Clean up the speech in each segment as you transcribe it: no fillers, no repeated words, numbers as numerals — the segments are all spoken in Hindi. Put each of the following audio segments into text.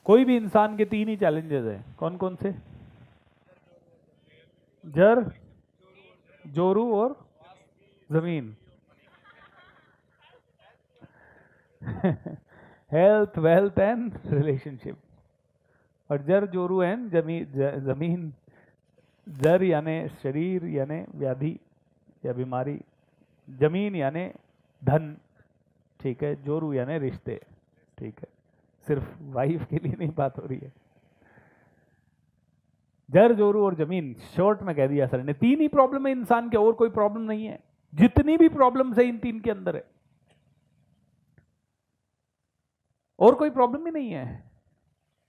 कोई भी इंसान के तीन ही चैलेंजेस हैं, कौन कौन से? जर, जोरू और जमीन। Health, wealth and relationship. और जर, जोरू एंड जमीन। जर यानी शरीर यानी व्याधि या बीमारी, जमीन यानी धन, ठीक है, जोरू यानी रिश्ते, ठीक है। सिर्फ वाइफ के लिए नहीं बात हो रही है। जर, जोरू और जमीन, शॉर्ट में कह दिया सर ने। तीन ही प्रॉब्लम है इंसान के, और कोई प्रॉब्लम नहीं है। जितनी भी प्रॉब्लम है इन तीन के अंदर है, और कोई प्रॉब्लम ही नहीं है।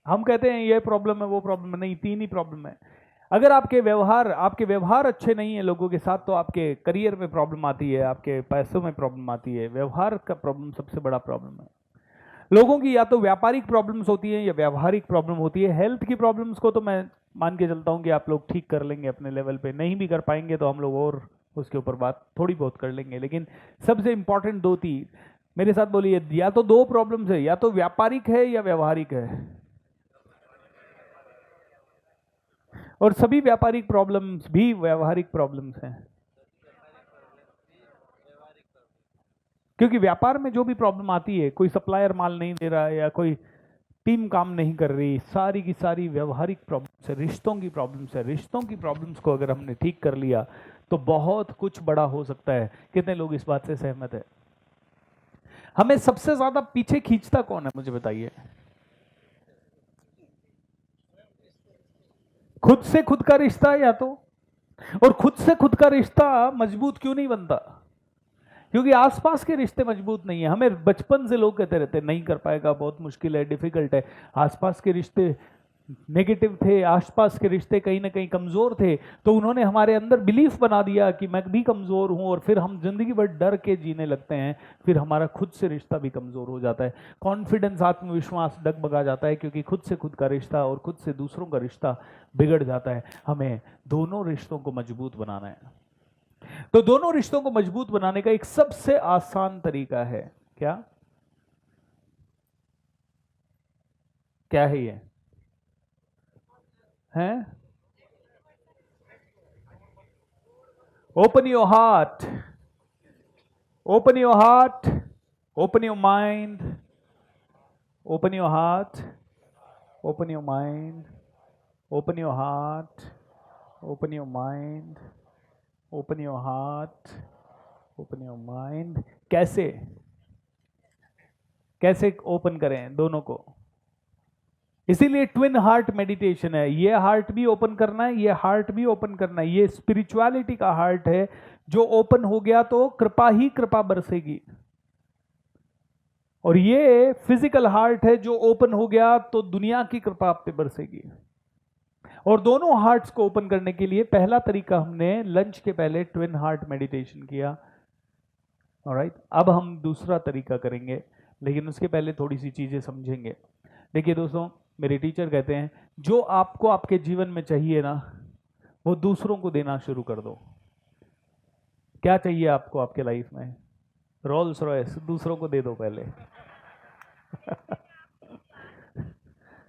हम कहते हैं ये प्रॉब्लम है वो प्रॉब्लम है, नहीं, तीन ही प्रॉब्लम है। अगर आपके व्यवहार अच्छे नहीं है लोगों के साथ, तो आपके करियर में प्रॉब्लम आती है, आपके पैसों में प्रॉब्लम आती है। व्यवहार का प्रॉब्लम सबसे बड़ा प्रॉब्लम है। लोगों की या तो व्यापारिक प्रॉब्लम्स होती है या व्यवहारिक प्रॉब्लम होती है। हेल्थ की प्रॉब्लम्स को तो मैं मान के चलता हूं कि आप लोग ठीक कर लेंगे अपने लेवल पे, नहीं भी कर पाएंगे तो हम लोग और उसके ऊपर बात थोड़ी बहुत कर लेंगे। लेकिन सबसे इंपॉर्टेंट दो तीन मेरे साथ बोलिए, या तो दो प्रॉब्लम्स है, या तो व्यापारिक है या व्यवहारिक है। और सभी व्यापारिक प्रॉब्लम्स भी व्यवहारिक प्रॉब्लम्स हैं, क्योंकि व्यापार में जो भी प्रॉब्लम आती है, कोई सप्लायर माल नहीं दे रहा है या कोई टीम काम नहीं कर रही, सारी की सारी व्यवहारिक प्रॉब्लम्स है, रिश्तों की प्रॉब्लम्स है। रिश्तों की प्रॉब्लम्स को अगर हमने ठीक कर लिया तो बहुत कुछ बड़ा हो सकता है। कितने लोग इस बात से सहमत है? हमें सबसे ज्यादा पीछे खींचता कौन है, मुझे बताइए? खुद से खुद का रिश्ता, या तो। और खुद से खुद का रिश्ता मजबूत क्यों नहीं बनता? क्योंकि आसपास के रिश्ते मजबूत नहीं है। हमें बचपन से लोग कहते रहते नहीं कर पाएगा, बहुत मुश्किल है, डिफिकल्ट है। आसपास के रिश्ते नेगेटिव थे, आसपास के रिश्ते कहीं ना कहीं कमजोर थे, तो उन्होंने हमारे अंदर बिलीफ बना दिया कि मैं भी कमजोर हूं, और फिर हम जिंदगी भर डर के जीने लगते हैं। फिर हमारा खुद से रिश्ता भी कमजोर हो जाता है, कॉन्फिडेंस, आत्मविश्वास डगमगा जाता है, क्योंकि खुद से खुद का रिश्ता और खुद से दूसरों का रिश्ता बिगड़ जाता है। हमें दोनों रिश्तों को मजबूत बनाना है। तो दोनों रिश्तों को मजबूत बनाने का एक सबसे आसान तरीका है, क्या? क्या है ये? है open your heart, open your heart, open your mind, open your heart, open your mind, open your heart, open your mind, open your heart, open your mind. कैसे कैसे ओपन करें दोनों को? इसीलिए ट्विन हार्ट मेडिटेशन है। ये हार्ट भी ओपन करना है, ये हार्ट भी ओपन करना है। ये स्पिरिचुअलिटी का हार्ट है, जो ओपन हो गया तो कृपा ही कृपा बरसेगी। और ये फिजिकल हार्ट है, जो ओपन हो गया तो दुनिया की कृपा आप पे बरसेगी। और दोनों हार्ट्स को ओपन करने के लिए पहला तरीका हमने लंच के पहले ट्विन हार्ट मेडिटेशन किया। ऑलराइट, अब हम दूसरा तरीका करेंगे, लेकिन उसके पहले थोड़ी सी चीजें समझेंगे। देखिए दोस्तों, मेरे टीचर कहते हैं जो आपको आपके जीवन में चाहिए ना, वो दूसरों को देना शुरू कर दो। क्या चाहिए आपको आपके लाइफ में? रोल्स रॉयस, दूसरों को दे दो पहले।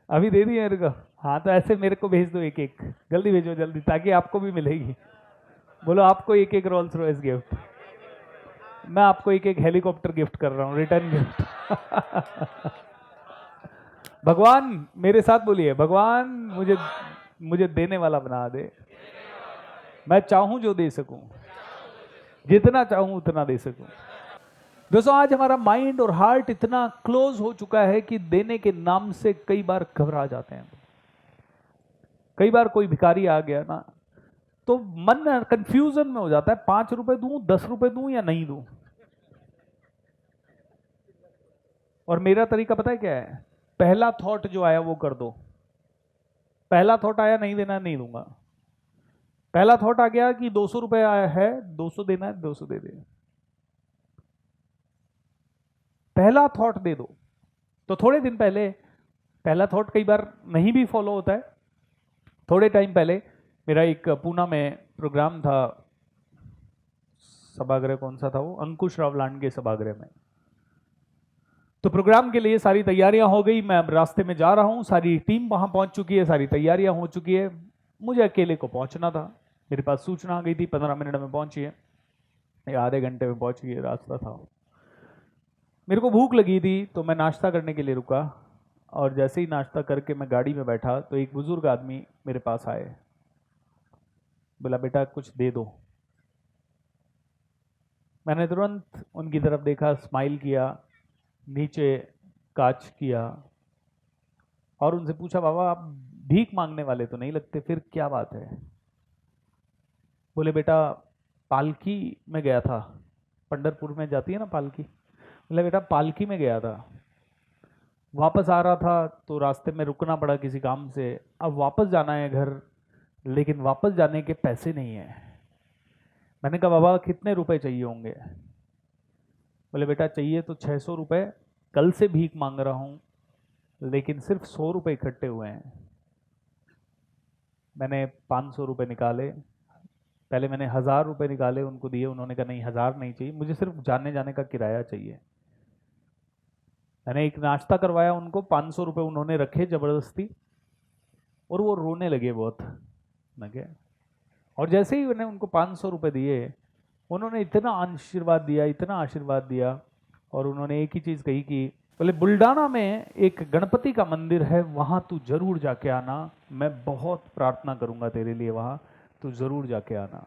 अभी दे दिए मेरे को? हाँ, तो ऐसे मेरे को भेज दो एक एक, जल्दी भेजो जल्दी, ताकि आपको भी मिलेगी। बोलो आपको एक एक रोल्स रॉयस गिफ्ट, मैं आपको एक एक हेलीकॉप्टर गिफ्ट कर रहा हूँ, रिटर्न गिफ्ट। भगवान मेरे साथ बोलिए, भगवान मुझे मुझे देने वाला बना दे। मैं चाहूं जो दे सकूं, जितना चाहूं उतना दे सकूं। दोस्तों, आज हमारा माइंड और हार्ट इतना क्लोज हो चुका है कि देने के नाम से कई बार घबरा जाते हैं। कई बार कोई भिखारी आ गया ना, तो मन कंफ्यूजन में हो जाता है, 5 रुपए दूं, 10 रुपए दूं या नहीं दूं। और मेरा तरीका पता है क्या है? पहला थॉट जो आया वो कर दो। पहला थॉट आया नहीं देना, नहीं दूंगा। पहला थॉट आ गया कि 200 रुपए आया है, 200 देना है, 200 दे दे। पहला थॉट दे दो। तो थोड़े दिन पहले पहला थॉट कई बार नहीं भी फॉलो होता है। थोड़े टाइम पहले मेरा एक पूना में प्रोग्राम था, सभागृह कौन सा था वो, अंकुश राव लांडगे सभागृह में। तो प्रोग्राम के लिए सारी तैयारियां हो गई, मैं अब रास्ते में जा रहा हूं, सारी टीम वहां पहुंच चुकी है, सारी तैयारियां हो चुकी है, मुझे अकेले को पहुंचना था। मेरे पास सूचना आ गई थी 15 मिनट में पहुंची है या आधे घंटे में पहुंच गई रास्ता था। मेरे को भूख लगी थी तो मैं नाश्ता करने के लिए रुका, और जैसे ही नाश्ता करके मैं गाड़ी में बैठा तो एक बुजुर्ग आदमी मेरे पास आए, बोला बेटा कुछ दे दो। मैंने तुरंत उनकी तरफ देखा, स्माइल किया, नीचे कांच किया और उनसे पूछा बाबा आप भीख मांगने वाले तो नहीं लगते, फिर क्या बात है? बोले बेटा पालकी में गया था, पंढरपुर में जाती है ना पालकी, बोले बेटा पालकी में गया था, वापस आ रहा था तो रास्ते में रुकना पड़ा किसी काम से, अब वापस जाना है घर, लेकिन वापस जाने के पैसे नहीं है। मैंने कहा बाबा कितने रुपए चाहिए होंगे? बोले बेटा चाहिए तो 600 रुपये, कल से भीख मांग रहा हूँ लेकिन सिर्फ 100 रुपये इकट्ठे हुए हैं। मैंने 500 रुपये निकाले, पहले मैंने 1000 रुपये निकाले उनको दिए, उन्होंने कहा नहीं 1000 नहीं चाहिए, मुझे सिर्फ जाने जाने का किराया चाहिए। मैंने एक नाश्ता करवाया उनको, 500 रुपये उन्होंने रखे ज़बरदस्ती, और वो रोने लगे बहुत। मैं और जैसे ही मैंने उनको 500 रुपये दिए, उन्होंने इतना आशीर्वाद दिया, इतना आशीर्वाद दिया, और उन्होंने एक ही चीज़ कही कि बोले बुल्डाना में एक गणपति का मंदिर है, वहाँ तू जरूर जाके आना, मैं बहुत प्रार्थना करूँगा तेरे लिए, वहाँ तू जरूर जाके आना।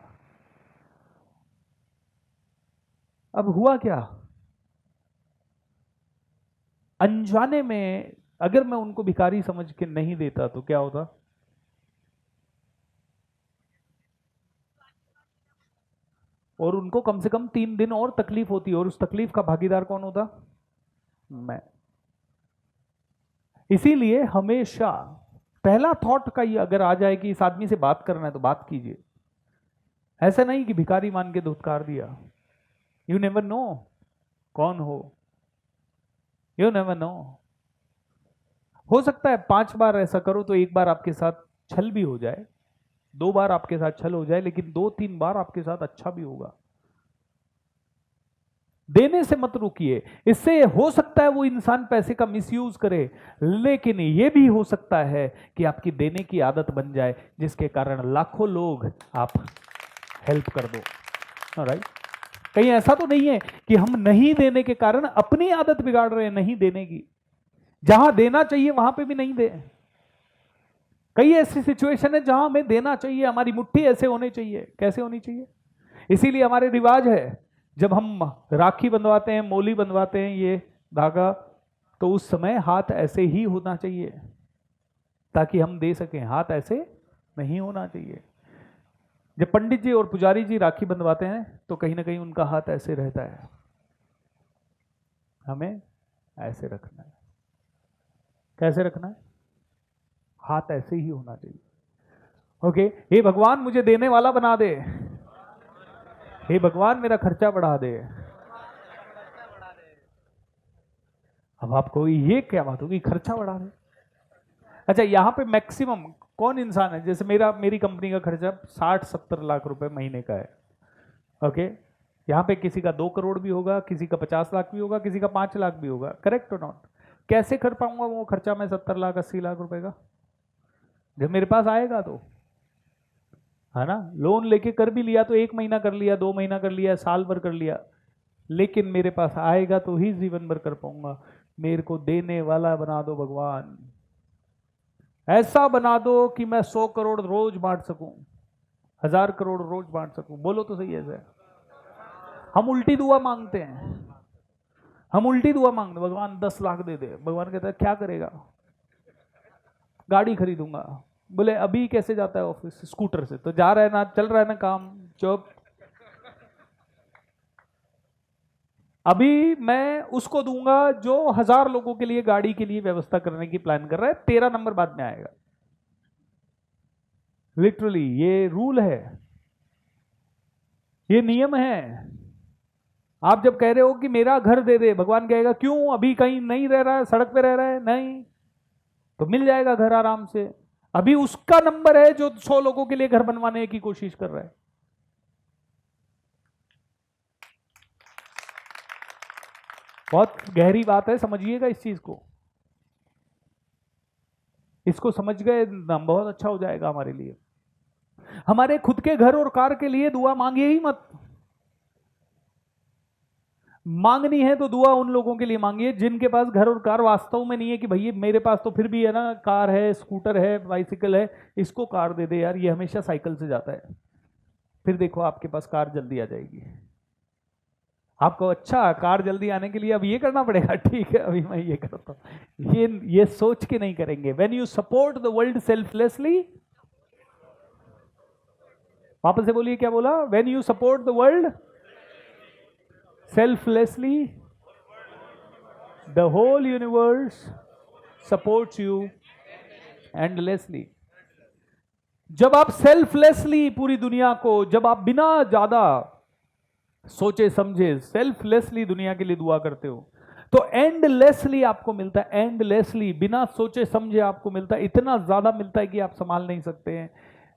अब हुआ क्या, अनजाने में अगर मैं उनको भिखारी समझ के नहीं देता तो क्या होता? और उनको कम से कम 3 दिन और तकलीफ होती, और उस तकलीफ का भागीदार कौन होता? मैं। इसीलिए हमेशा पहला थॉट का ये अगर आ जाए कि इस आदमी से बात करना है तो बात कीजिए, ऐसा नहीं कि भिखारी मान के धुतकार दिया। यू नेवर नो कौन हो, यू नेवर नो। हो सकता है 5 बार ऐसा करो तो एक बार आपके साथ छल भी हो जाए, 2 बार आपके साथ छल हो जाए, लेकिन 2-3 बार आपके साथ अच्छा भी होगा। देने से मत रुकिए, इससे हो सकता है वो इंसान पैसे का मिसयूज करे, लेकिन ये भी हो सकता है कि आपकी देने की आदत बन जाए जिसके कारण लाखों लोग आप हेल्प कर दो। राइट? कहीं ऐसा तो नहीं है कि हम नहीं देने के कारण अपनी आदत बिगाड़ रहे हैं नहीं देने की, जहां देना चाहिए वहां पे भी नहीं दे। कई ऐसी सिचुएशन है जहां हमें देना चाहिए, हमारी मुट्ठी ऐसे होनी चाहिए, कैसे होनी चाहिए? इसीलिए हमारे रिवाज है, जब हम राखी बंधवाते हैं, मोली बंधवाते हैं, ये धागा, तो उस समय हाथ ऐसे ही होना चाहिए ताकि हम दे सकें, हाथ ऐसे नहीं होना चाहिए। जब पंडित जी और पुजारी जी राखी बंधवाते हैं तो कहीं ना कहीं उनका हाथ ऐसे रहता है, हमें ऐसे रखना है। कैसे रखना है? हाथ ऐसे ही होना चाहिए। ओके, हे भगवान मुझे देने वाला बना दे, हे भगवान मेरा खर्चा बढ़ा दे। अब आपको ये क्या बात होगी, खर्चा बढ़ा दे? अच्छा, यहां पे मैक्सिमम कौन इंसान है, जैसे मेरी कंपनी का खर्चा 60-70 लाख रुपए महीने का है। ओके, यहां पे किसी का 2 करोड़ भी होगा, किसी का 50 लाख भी होगा, किसी का 5 लाख भी होगा, करेक्ट और नॉट? कैसे कर पाऊंगा वो खर्चा मैं 70 लाख 80 लाख रुपए का? जब मेरे पास आएगा तो, है ना? लोन लेके कर भी लिया तो 1 महीना कर लिया, 2 महीना कर लिया, साल भर कर लिया, लेकिन मेरे पास आएगा तो ही जीवन भर कर पाऊंगा। मेरे को देने वाला बना दो भगवान, ऐसा बना दो कि मैं 100 करोड़ रोज बांट सकूं, 1000 करोड़ रोज बांट सकूं। बोलो तो सही ऐसे। हम उल्टी दुआ मांगते हैं, हम उल्टी दुआ मांगते, भगवान 10 लाख दे दे। भगवान कहता है क्या करेगा? गाड़ी खरीदूंगा। बोले अभी कैसे जाता है ऑफिस? स्कूटर से। तो जा रहा है ना, चल रहा है ना काम, चुप। अभी मैं उसको दूंगा जो 1000 लोगों के लिए गाड़ी के लिए व्यवस्था करने की प्लान कर रहा है, 13 नंबर बाद में आएगा। लिटरली ये रूल है, ये नियम है। आप जब कह रहे हो कि मेरा घर दे दे, भगवान कहेगा क्यों, अभी कहीं नहीं रह रहा है, सड़क पे रह रहा है? नहीं, तो मिल जाएगा घर आराम से। अभी उसका नंबर है जो 100 लोगों के लिए घर बनवाने की कोशिश कर रहा है। बहुत गहरी बात है, समझिएगा इस चीज को। इसको समझ गए ना, बहुत अच्छा हो जाएगा हमारे लिए। हमारे खुद के घर और कार के लिए दुआ मांगिए ही मत। मांगनी है तो दुआ उन लोगों के लिए मांगिए जिनके पास घर और कार वास्तव में नहीं है, कि भैया मेरे पास तो फिर भी है ना, कार है, स्कूटर है, बाइसिकल है, इसको कार दे दे यार, ये हमेशा साइकिल से जाता है। फिर देखो आपके पास कार जल्दी आ जाएगी। आपको अच्छा कार जल्दी आने के लिए अब ये करना पड़ेगा, ठीक है अभी मैं ये करता हूं, ये सोच के नहीं करेंगे। When you support the world selflessly, वापस से बोलिए, क्या बोला? When you support the world selflessly, the whole universe supports you endlessly। जब आप सेल्फलेसली पूरी दुनिया को, जब आप बिना ज्यादा सोचे समझे सेल्फलेसली दुनिया के लिए दुआ करते हो, तो एंडलेसली आपको मिलता है। एंडलेसली, बिना सोचे समझे आपको मिलता है, इतना ज्यादा मिलता है कि आप संभाल नहीं सकते हैं।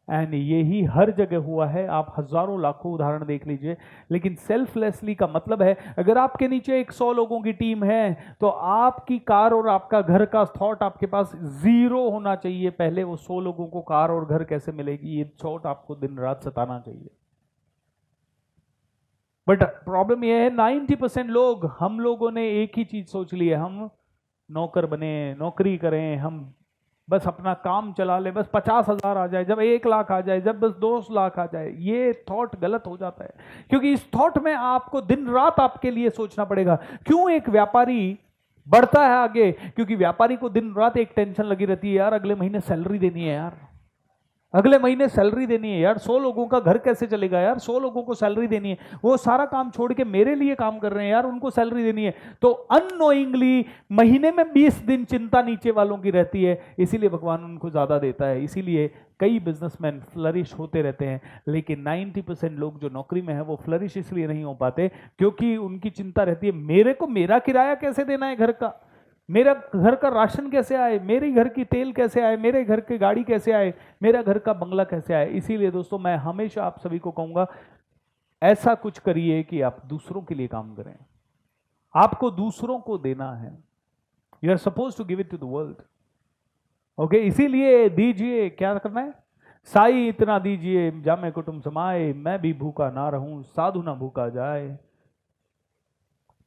एंड यही हर जगह हुआ है, आप हजारों लाखों उदाहरण देख लीजिए। लेकिन सेल्फलेसली का मतलब है, अगर आपके नीचे 100 लोगों की टीम है तो आपकी कार और आपका घर का थॉट आपके पास जीरो होना चाहिए। पहले वो 100 लोगों को कार और घर कैसे मिलेगी, ये थॉट आपको दिन रात सताना चाहिए। बट प्रॉब्लम यह है 90% लोग, हम लोगों ने एक ही चीज सोच ली है, हम नौकर बने, नौकरी करें, हम बस अपना काम चला ले, बस 50,000 आ जाए, जब 1 लाख आ जाए, जब बस 2 लाख आ जाए। ये थॉट गलत हो जाता है, क्योंकि इस थॉट में आपको दिन रात आपके लिए सोचना पड़ेगा। क्यों एक व्यापारी बढ़ता है आगे? क्योंकि व्यापारी को दिन रात एक टेंशन लगी रहती है, यार अगले महीने सैलरी देनी है, यार अगले महीने सैलरी देनी है, यार 100 लोगों का घर कैसे चलेगा, यार 100 लोगों को सैलरी देनी है, वो सारा काम छोड़ के मेरे लिए काम कर रहे हैं, यार उनको सैलरी देनी है। तो अननोइंगली महीने में 20 दिन चिंता नीचे वालों की रहती है, इसीलिए भगवान उनको ज्यादा देता है। इसीलिए कई बिजनेसमैन फ्लरिश होते रहते हैं, लेकिन 90% लोग जो नौकरी में है वो फ्लरिश इसलिए नहीं हो पाते क्योंकि उनकी चिंता रहती है, मेरे को मेरा किराया कैसे देना है घर का, मेरा घर का राशन कैसे आए, मेरे घर की तेल कैसे आए, मेरे घर की गाड़ी कैसे आए, मेरा घर का बंगला कैसे आए। इसीलिए दोस्तों मैं हमेशा आप सभी को कहूंगा, ऐसा कुछ करिए कि आप दूसरों के लिए काम करें। आपको दूसरों को देना है, you are suppose to give it to the world. Okay, इसीलिए दीजिए, क्या करना है? साई इतना दीजिए जामे कुटुंब समाए, मैं भी भूखा ना रहूं साधु ना भूखा जाए।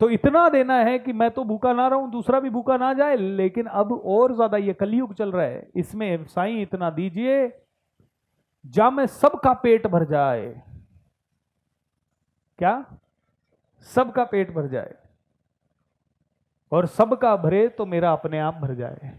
तो इतना देना है कि मैं तो भूखा ना रहूं, दूसरा भी भूखा ना जाए। लेकिन अब और ज्यादा ये कलयुग चल रहा है, इसमें साईं इतना दीजिए जा में सबका पेट भर जाए। क्या? सबका पेट भर जाए, और सबका भरे तो मेरा अपने आप भर जाए।